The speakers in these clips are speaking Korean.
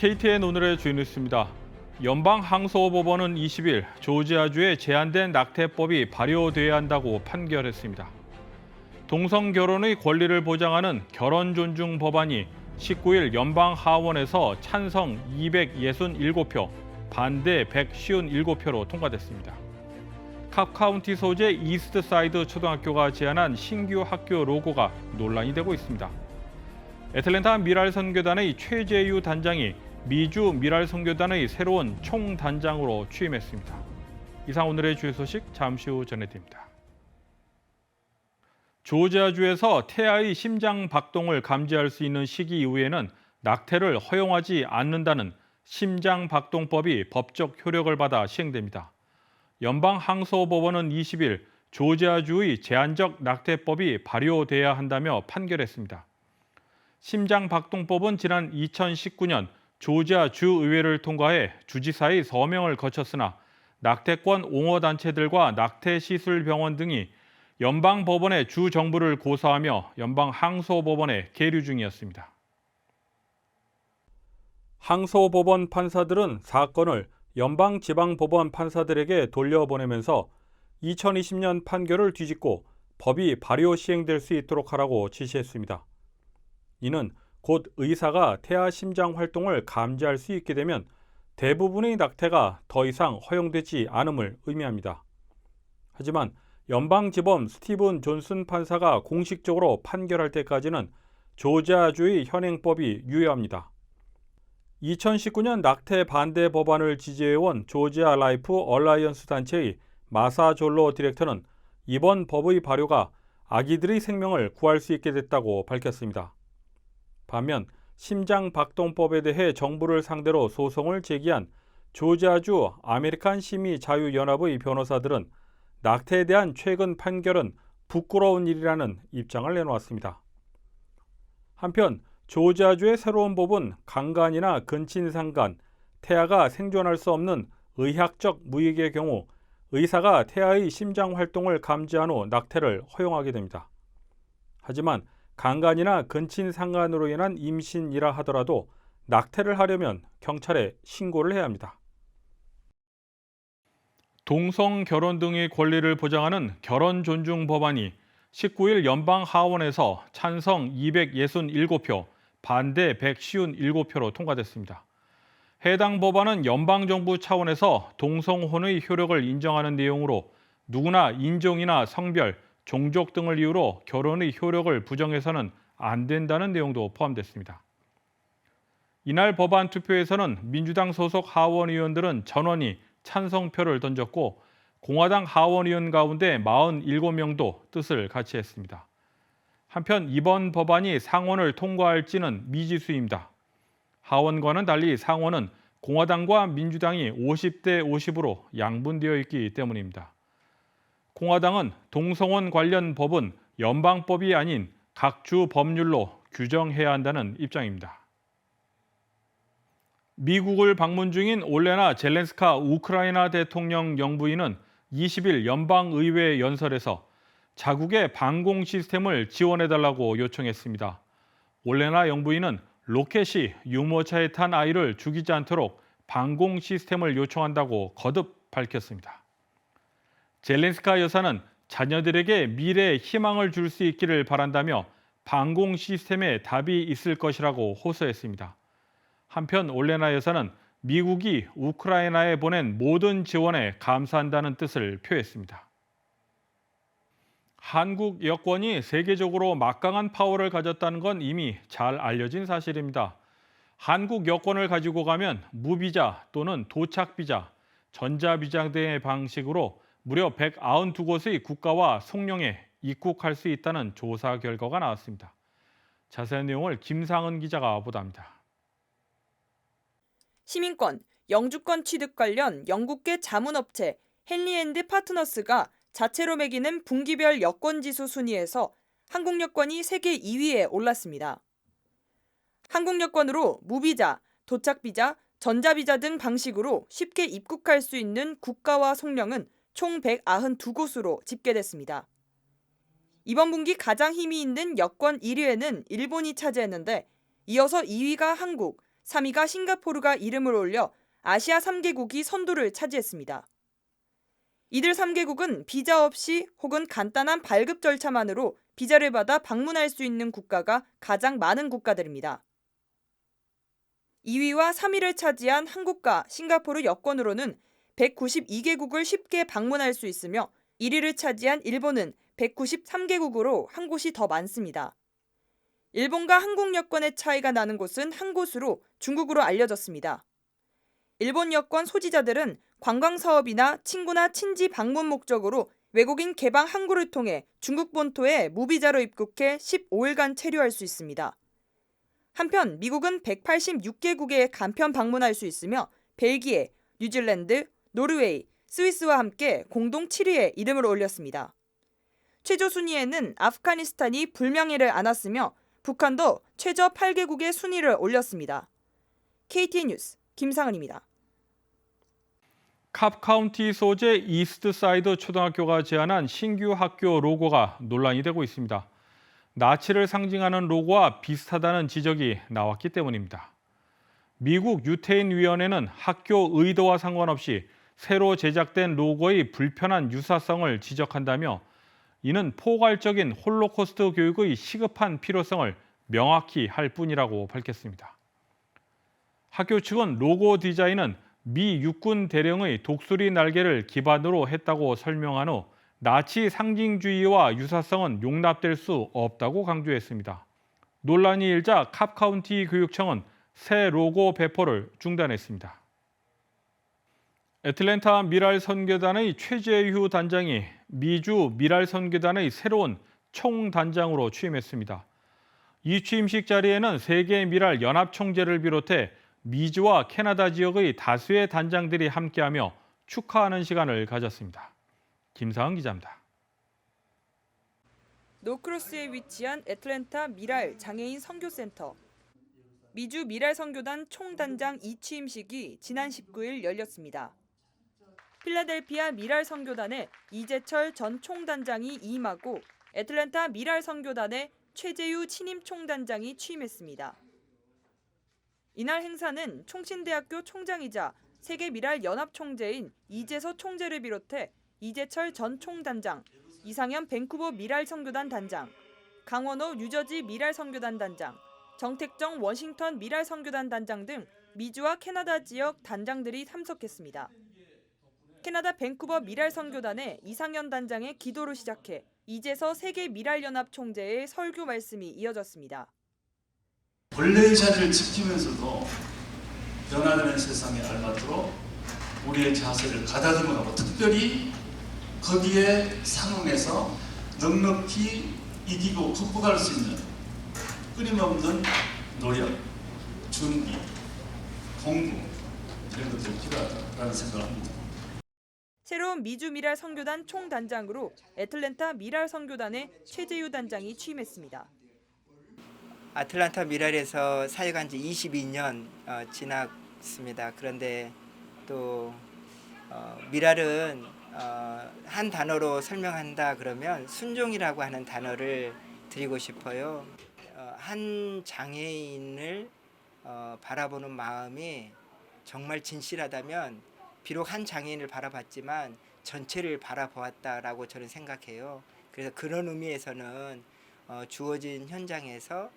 KTN 오늘의 주요 뉴스입니다. 연방항소법원은 20일 조지아주의 제한된 낙태법이 발효돼야 한다고 판결했습니다. 동성결혼의 권리를 보장하는 결혼존중 법안이 19일 연방하원에서 찬성 267표, 반대 157표로 통과됐습니다. 캅카운티 소재 이스트사이드 초등학교가 제안한 신규 학교 로고가 논란이 되고 있습니다. 애틀랜타 미랄선교단의 최재유 단장이 미주 미랄선교단의 새로운 총단장으로 취임했습니다. 이상 오늘의 주요 소식 잠시 후 전해드립니다. 조지아주에서 태아의 심장 박동을 감지할 수 있는 시기 이후에는 낙태를 허용하지 않는다는 심장박동법이 법적 효력을 받아 시행됩니다. 연방항소법원은 20일 조지아주의 제한적 낙태법이 발효돼야 한다며 판결했습니다. 심장박동법은 지난 2019년 조지아 주의회를 통과해 주지사의 서명을 거쳤으나 낙태권 옹호단체들과 낙태시술병원 등이 연방법원의 주정부를 고소하며 연방항소법원에 계류 중이었습니다. 항소법원 판사들은 사건을 연방지방법원 판사들에게 돌려보내면서 2020년 판결을 뒤집고 법이 발효 시행될 수 있도록 하라고 지시했습니다. 이는 곧 의사가 태아 심장 활동을 감지할 수 있게 되면 대부분의 낙태가 더 이상 허용되지 않음을 의미합니다. 하지만 연방지법 스티븐 존슨 판사가 공식적으로 판결할 때까지는 조지아주의 현행법이 유효합니다. 2019년 낙태 반대 법안을 지지해온 조지아 라이프 얼라이언스 단체의 마사 졸로 디렉터는 이번 법의 발효가 아기들의 생명을 구할 수 있게 됐다고 밝혔습니다. 반면 심장박동법에 대해 정부를 상대로 소송을 제기한 조지아주 아메리칸 시민자유연합의 변호사들은 낙태에 대한 최근 판결은 부끄러운 일이라는 입장을 내놓았습니다. 한편 조지아주의 새로운 법은 강간이나 근친상간, 태아가 생존할 수 없는 의학적 무익의 경우 의사가 태아의 심장 활동을 감지한 후 낙태를 허용하게 됩니다. 하지만 강간이나 근친상간으로 인한 임신이라 하더라도 낙태를 하려면 경찰에 신고를 해야 합니다. 동성 결혼 등의 권리를 보장하는 결혼 존중 법안이 19일 연방하원에서 찬성 267표, 반대 157표로 통과됐습니다. 해당 법안은 연방정부 차원에서 동성혼의 효력을 인정하는 내용으로 누구나 인종이나 성별, 종족 등을 이유로 결혼의 효력을 부정해서는 안 된다는 내용도 포함됐습니다. 이날 법안 투표에서는 민주당 소속 하원 의원들은 전원이 찬성표를 던졌고 공화당 하원 의원 가운데 47명도 뜻을 같이 했습니다. 한편 이번 법안이 상원을 통과할지는 미지수입니다. 하원과는 달리 상원은 공화당과 민주당이 50대 50으로 양분되어 있기 때문입니다. 공화당은 동성혼 관련 법은 연방법이 아닌 각 주 법률로 규정해야 한다는 입장입니다. 미국을 방문 중인 올레나 젤렌스카 우크라이나 대통령 영부인은 20일 연방의회 연설에서 자국의 방공 시스템을 지원해달라고 요청했습니다. 올레나 영부인은 로켓이 유모차에 탄 아이를 죽이지 않도록 방공 시스템을 요청한다고 거듭 밝혔습니다. 젤렌스카 여사는 자녀들에게 미래에 희망을 줄 수 있기를 바란다며 방공 시스템에 답이 있을 것이라고 호소했습니다. 한편 올레나 여사는 미국이 우크라이나에 보낸 모든 지원에 감사한다는 뜻을 표했습니다. 한국 여권이 세계적으로 막강한 파워를 가졌다는 건 이미 잘 알려진 사실입니다. 한국 여권을 가지고 가면 무비자 또는 도착비자, 전자비자 등의 방식으로 무려 192곳의 국가와 송령에 입국할 수 있다는 조사 결과가 나왔습니다. 자세한 내용을 김상은 기자가 보도합니다. 시민권, 영주권 취득 관련 영국계 자문업체 헨리앤드 파트너스가 자체로 매기는 분기별 여권지수 순위에서 한국 여권이 세계 2위에 올랐습니다. 한국 여권으로 무비자, 도착비자, 전자비자 등 방식으로 쉽게 입국할 수 있는 국가와 송령은 총 192곳으로 집계됐습니다. 이번 분기 가장 힘이 있는 여권 1위에는 일본이 차지했는데 이어서 2위가 한국, 3위가 싱가포르가 이름을 올려 아시아 3개국이 선두를 차지했습니다. 이들 3개국은 비자 없이 혹은 간단한 발급 절차만으로 비자를 받아 방문할 수 있는 국가가 가장 많은 국가들입니다. 2위와 3위를 차지한 한국과 싱가포르 여권으로는 192개국을 쉽게 방문할 수 있으며 1위를 차지한 일본은 193개국으로 한 곳이 더 많습니다. 일본과 한국 여권의 차이가 나는 곳은 한 곳으로 중국으로 알려졌습니다. 일본 여권 소지자들은 관광사업이나 친구나 친지 방문 목적으로 외국인 개방 항구를 통해 중국 본토에 무비자로 입국해 15일간 체류할 수 있습니다. 한편 미국은 186개국에 간편 방문할 수 있으며 벨기에, 뉴질랜드, 노르웨이, 스위스와 함께 공동 7위에 이름을 올렸습니다. 최저 순위에는 아프가니스탄이 불명예를 안았으며 북한도 최저 8개국의 순위를 올렸습니다. KTN 뉴스 김상은입니다. 캅카운티 소재 이스트사이드 초등학교가 제안한 신규 학교 로고가 논란이 되고 있습니다. 나치를 상징하는 로고와 비슷하다는 지적이 나왔기 때문입니다. 미국 유태인위원회는 학교 의도와 상관없이 새로 제작된 로고의 불편한 유사성을 지적한다며 이는 포괄적인 홀로코스트 교육의 시급한 필요성을 명확히 할 뿐이라고 밝혔습니다. 학교 측은 로고 디자인은 미 육군 대령의 독수리 날개를 기반으로 했다고 설명한 후 나치 상징주의와 유사성은 용납될 수 없다고 강조했습니다. 논란이 일자 캅카운티 교육청은 새 로고 배포를 중단했습니다. 애틀랜타 미랄 선교단의 최재휴 단장이 미주 미랄 선교단의 새로운 총단장으로 취임했습니다. 이 취임식 자리에는 세계 미랄 연합 총재를 비롯해 미주와 캐나다 지역의 다수의 단장들이 함께하며 축하하는 시간을 가졌습니다. 김상은 기자입니다. 노크로스에 위치한 애틀랜타 미랄 장애인 선교센터. 미주 미랄 선교단 총단장 이취임식이 지난 19일 열렸습니다. 필라델피아 미랄 선교단의 이재철 전 총단장이 임하고 애틀랜타 미랄 선교단의 최재휴 신임 총단장이 취임했습니다. 이날 행사는 총신대학교 총장이자 세계 미랄 연합 총재인 이재서 총재를 비롯해 이재철 전 총단장, 이상현 밴쿠버 미랄 선교단 단장, 강원호 뉴저지 미랄 선교단 단장, 정택정 워싱턴 미랄 선교단 단장 등 미주와 캐나다 지역 단장들이 참석했습니다. 캐나다 밴쿠버 미랄 선교단의 이상현 단장의 기도로 시작해 이재서 세계 미랄 연합 총재의 설교 말씀이 이어졌습니다. 본래의 자리를 지키면서도 변화되는 세상에 알맞도록 우리의 자세를 가다듬어가고 특별히 거기에 상응해서 넉넉히 이기고 극복할 수 있는 끊임없는 노력, 준비, 공부 이런 것들이 필요하다라는 생각을 합니다. 새로운 미주 미랄 선교단 총단장으로 애틀랜타 미랄 선교단의 최재휴 단장이 취임했습니다. 아틀란타 미랄에서 사역한 지 22년 지났습니다. 그런데 또 미랄은 한 단어로 설명한다 그러면 순종이라고 하는 단어를 드리고 싶어요. 한 장애인을 바라보는 마음이 정말 진실하다면 비록 한 장애인을 바라봤지만 전체를 바라보았다라고 저는 생각해요. 그래서 그런 의미에서는 주어진 현장에서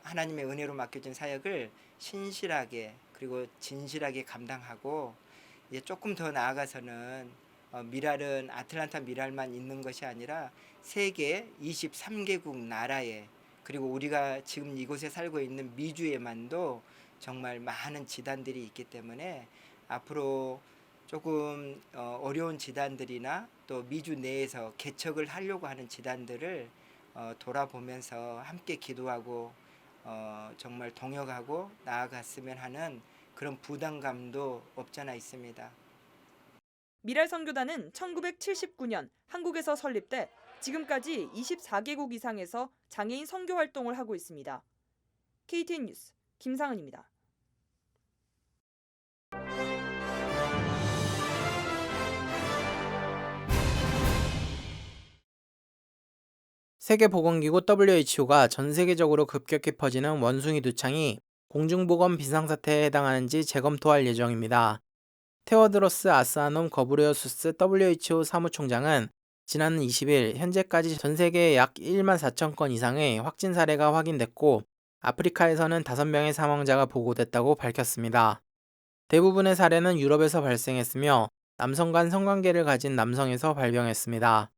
하나님의 은혜로 맡겨진 사역을 신실하게 그리고 진실하게 감당하고 이제 조금 더 나아가서는 미랄은 아틀란타 미랄만 있는 것이 아니라 세계 23개국 나라에 그리고 우리가 지금 이곳에 살고 있는 미주에만도 정말 많은 지단들이 있기 때문에 앞으로 조금 어려운 지단들이나 또 미주 내에서 개척을 하려고 하는 지단들을 돌아보면서 함께 기도하고 정말 동역하고 나아갔으면 하는 그런 부담감도 없잖아 있습니다. 미랄 선교단은 1979년 한국에서 설립돼 지금까지 24개국 이상에서 장애인 선교 활동을 하고 있습니다. KTN 뉴스 김상은입니다. 세계보건기구 WHO가 전 세계적으로 급격히 퍼지는 원숭이 두창이 공중보건 비상사태에 해당하는지 재검토할 예정입니다. 테워드로스 아스아놈 거브레어수스 WHO 사무총장은 지난 20일 현재까지 전 세계 약 1만 4천 건 이상의 확진 사례가 확인됐고 아프리카에서는 5명의 사망자가 보고됐다고 밝혔습니다. 대부분의 사례는 유럽에서 발생했으며 남성 간 성관계를 가진 남성에서 발병했습니다.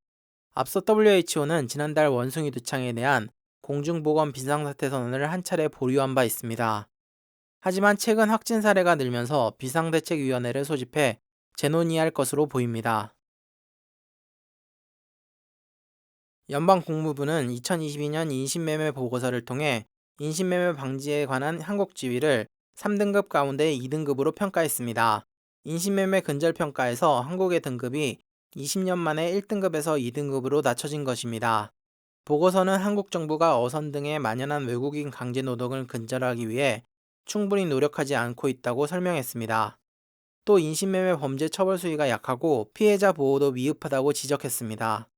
앞서 WHO는 지난달 원숭이 두창에 대한 공중보건 비상사태 선언을 한 차례 보류한 바 있습니다. 하지만 최근 확진 사례가 늘면서 비상대책위원회를 소집해 재논의할 것으로 보입니다. 연방공무부는 2022년 인신매매 보고서를 통해 인신매매 방지에 관한 한국 지위를 3등급 가운데 2등급으로 평가했습니다. 인신매매 근절평가에서 한국의 등급이 20년 만에 1등급에서 2등급으로 낮춰진 것입니다. 보고서는 한국 정부가 어선 등에 만연한 외국인 강제노동을 근절하기 위해 충분히 노력하지 않고 있다고 설명했습니다. 또 인신매매 범죄 처벌 수위가 약하고 피해자 보호도 미흡하다고 지적했습니다.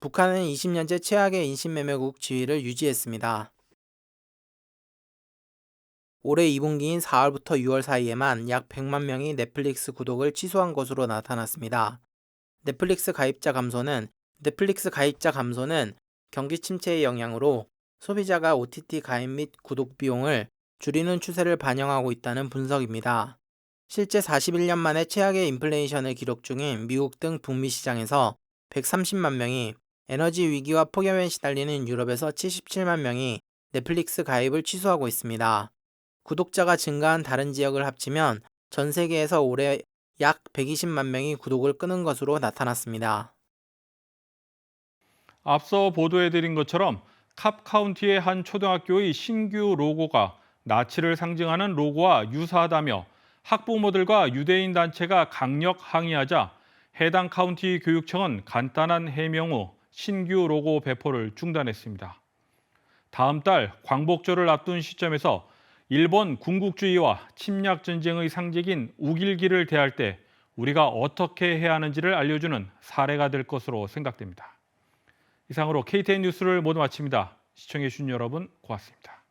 북한은 20년째 최악의 인신매매국 지위를 유지했습니다. 올해 2분기인 4월부터 6월 사이에만 약 100만 명이 넷플릭스 구독을 취소한 것으로 나타났습니다. 넷플릭스 가입자 감소는 경기 침체의 영향으로 소비자가 OTT 가입 및 구독 비용을 줄이는 추세를 반영하고 있다는 분석입니다. 실제 41년 만에 최악의 인플레이션을 기록 중인 미국 등 북미 시장에서 130만 명이, 에너지 위기와 폭염에 시달리는 유럽에서 77만 명이 넷플릭스 가입을 취소하고 있습니다. 구독자가 증가한 다른 지역을 합치면 전 세계에서 올해 약 120만 명이 구독을 끊은 것으로 나타났습니다. 앞서 보도해드린 것처럼 캅 카운티의 한 초등학교의 신규 로고가 나치를 상징하는 로고와 유사하다며 학부모들과 유대인 단체가 강력 항의하자 해당 카운티 교육청은 간단한 해명 후 신규 로고 배포를 중단했습니다. 다음 달 광복절을 앞둔 시점에서 일본 군국주의와 침략 전쟁의 상징인 우길기를 대할 때 우리가 어떻게 해야 하는지를 알려주는 사례가 될 것으로 생각됩니다. 이상으로 KTN 뉴스를 모두 마칩니다. 시청해주신 여러분 고맙습니다.